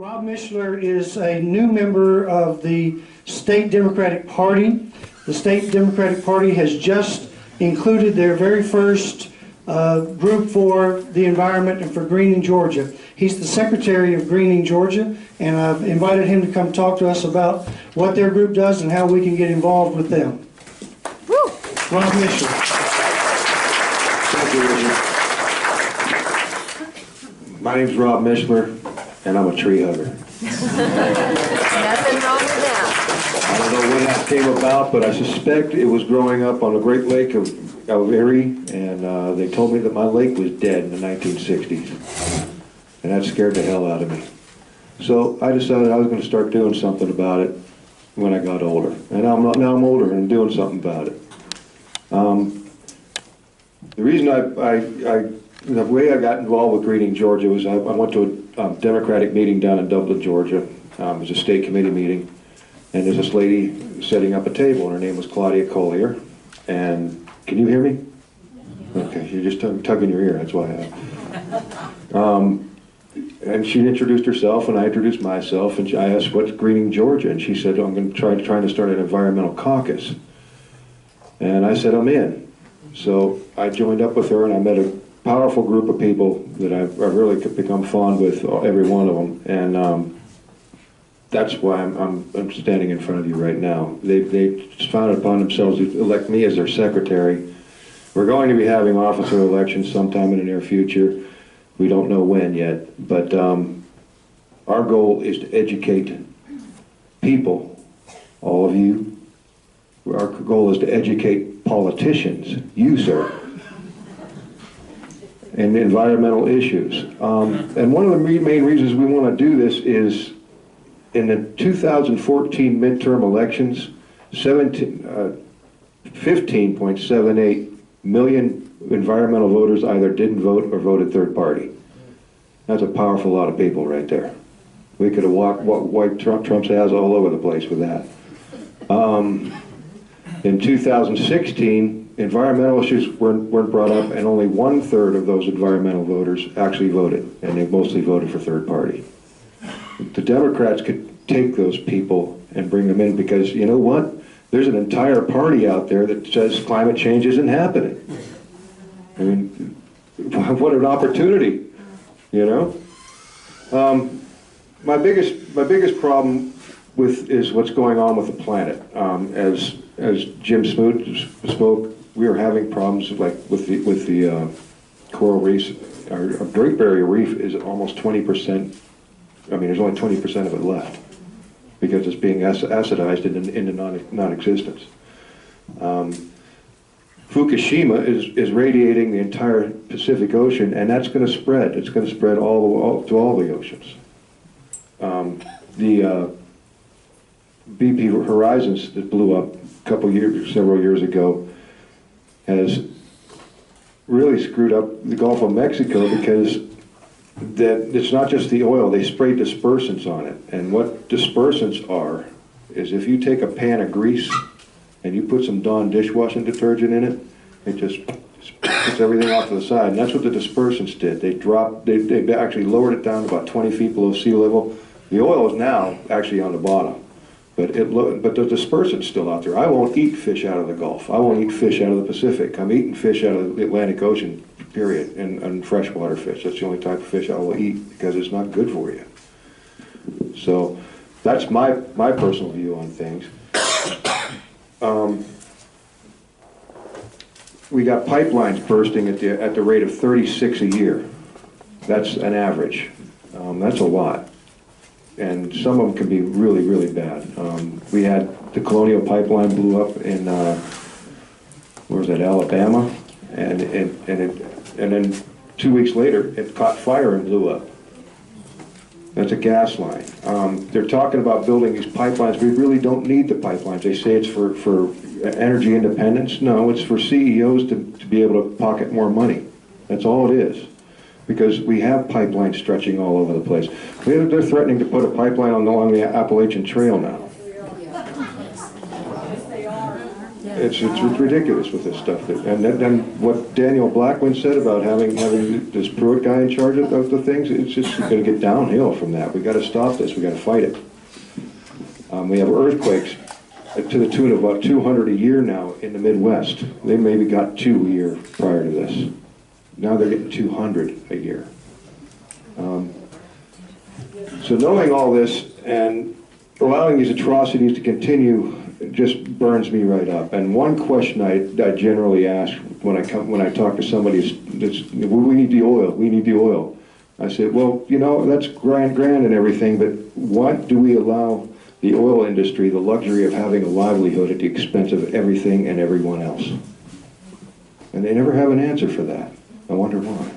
Rob Mishler is a new member of the State Democratic Party. The State Democratic Party has just included their very first group for the environment and for Greening Georgia. He's the secretary of Greening Georgia, and I've invited him to come talk to us about what their group does and how we can get involved with them. Woo! Rob Mishler. Thank you, Richard. My name's Rob Mishler, and I'm a tree hugger. Nothing wrong with that. I don't know when that came about, but I suspect it was growing up on the Great Lake of Erie, and they told me that my lake was dead in the 1960s. And that scared the hell out of me. So I decided I was going to start doing something about it when I got older. And now I'm older and I'm doing something about it. The reason the way I got involved with Greening Georgia was I went to a Democratic meeting down in Dublin, Georgia. It was a state committee meeting. And there's this lady setting up a table, and her name was Claudia Collier. And can you hear me? Okay, you're just tugging your ear, that's why and she introduced herself, and I introduced myself, and I asked, what's Greening Georgia? And she said, I'm going to trying to start an environmental caucus. And I said, I'm in. So I joined up with her, and I met a powerful group of people that I've really become fond with, every one of them. And that's why I'm standing in front of you right now. They found it upon themselves to elect me as their secretary. We're going to be having officer elections sometime in the near future. We don't know when yet, but our goal is to educate people, all of you. Our goal is to educate politicians, you sir, in environmental issues. And one of the main reasons we want to do this is in the 2014 midterm elections, 15.78 million environmental voters either didn't vote or voted third party. That's a powerful lot of people right there. We could have wiped Trump's ass all over the place with that. In 2016, environmental issues weren't brought up, and only 1/3 of those environmental voters actually voted, and they mostly voted for third party. The Democrats could take those people and bring them in, because you know what? There's an entire party out there that says climate change isn't happening. I mean, what an opportunity, you know? My biggest problem is what's going on with the planet. As Jim Smoot spoke, we are having problems like with the coral reefs. Our Great Barrier Reef is almost 20%. I mean, there's only 20% of it left because it's being acidized into non-existence. Fukushima is radiating the entire Pacific Ocean, and that's going to spread. It's going to spread to all the oceans. The BP Horizons that blew up several years ago has really screwed up the Gulf of Mexico, because it's not just the oil, they spray dispersants on it. And what dispersants are is if you take a pan of grease and you put some Dawn dishwashing detergent in it, it just puts everything off to the side. And that's what the dispersants did. They actually lowered it down to about 20 feet below sea level. The oil is now actually on the bottom, but the dispersant's still out there. I won't eat fish out of the Gulf. I won't eat fish out of the Pacific. I'm eating fish out of the Atlantic Ocean, period, and freshwater fish. That's the only type of fish I will eat, because it's not good for you. So that's my personal view on things. We got pipelines bursting at the rate of 36 a year. That's an average. That's a lot. And some of them can be really, really bad. We had the Colonial Pipeline blew up in, where was that, Alabama? And then 2 weeks later, it caught fire and blew up. That's a gas line. They're talking about building these pipelines. We really don't need the pipelines. They say it's for energy independence. No, it's for CEOs to be able to pocket more money. That's all it is. Because we have pipelines stretching all over the place. They're threatening to put a pipeline along the Appalachian Trail now. It's ridiculous with this stuff. And then what Daniel Blackman said about having this Pruitt guy in charge of the things, it's just going to get downhill from that. We got to stop this. We got to fight it. We have earthquakes to the tune of about 200 a year now in the Midwest. They maybe got 2 a year prior to this. Now they're getting 200 a year. So knowing all this and allowing these atrocities to continue just burns me right up. And one question I generally ask when I talk to somebody is, we need the oil, we need the oil. I say, well, you know, that's grand and everything, but why do we allow the oil industry the luxury of having a livelihood at the expense of everything and everyone else? And they never have an answer for that. I wonder why.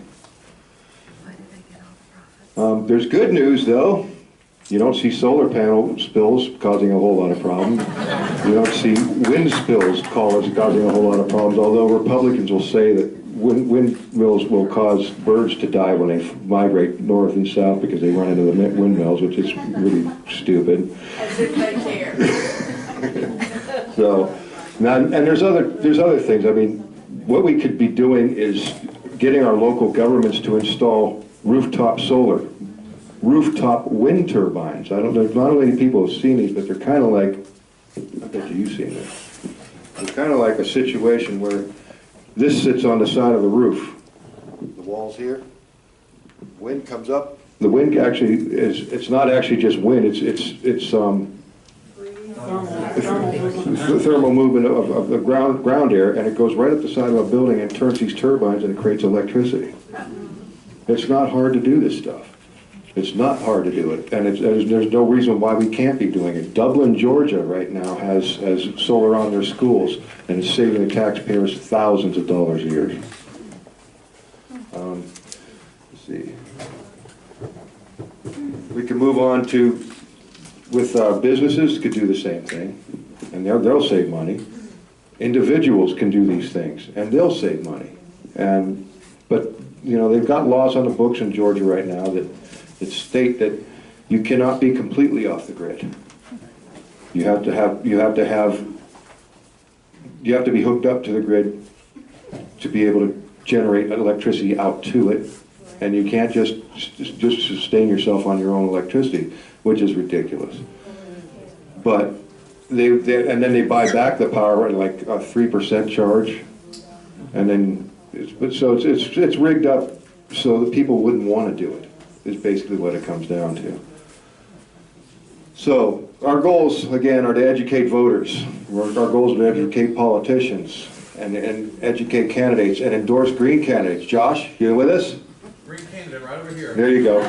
There's good news, though. You don't see solar panel spills causing a whole lot of problems. You don't see wind spills causing a whole lot of problems, although Republicans will say that windmills will cause birds to die when they migrate north and south because they run into the windmills, which is really stupid. As if they care. So, now, and there's other things. I mean, what we could be doing is getting our local governments to install rooftop solar, rooftop wind turbines. I don't know, not many people have seen these, but they're kind of like, I bet you've seen it. It's kind of like a situation where this sits on the side of the roof. The walls here, wind comes up. The wind actually it's not actually just wind, it's thermal movement of the ground air, and it goes right up the side of a building and turns these turbines and it creates electricity. It's not hard to do this stuff. It's not hard to do it, and there's no reason why we can't be doing it. Dublin, Georgia, right now has solar on their schools, and it's saving the taxpayers thousands of dollars a year. Let's see. We can move on to, with businesses could do the same thing, and they'll save money. Individuals can do these things, and they'll save money. But you know, they've got laws on the books in Georgia right now that state that you cannot be completely off the grid. You have to be hooked up to the grid to be able to generate electricity out to it, and you can't just sustain yourself on your own electricity, which is ridiculous. But and then they buy back the power at like a 3% charge, and then it's rigged up so that people wouldn't want to do it, is basically what it comes down to. So our goals, again, are to educate voters. Our goals are to educate politicians and educate candidates and endorse green candidates. Josh, you with us? Green candidate right over here. There you go.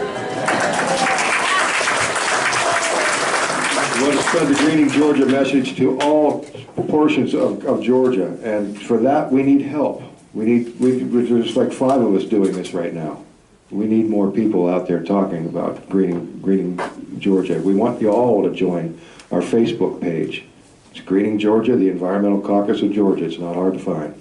We want to spread the Greening Georgia message to all portions of Georgia, and for that we need help. There's like 5 of us doing this right now. We need more people out there talking about greening Georgia. We want you all to join our Facebook page. It's Greening Georgia, the Environmental Caucus of Georgia. It's not hard to find.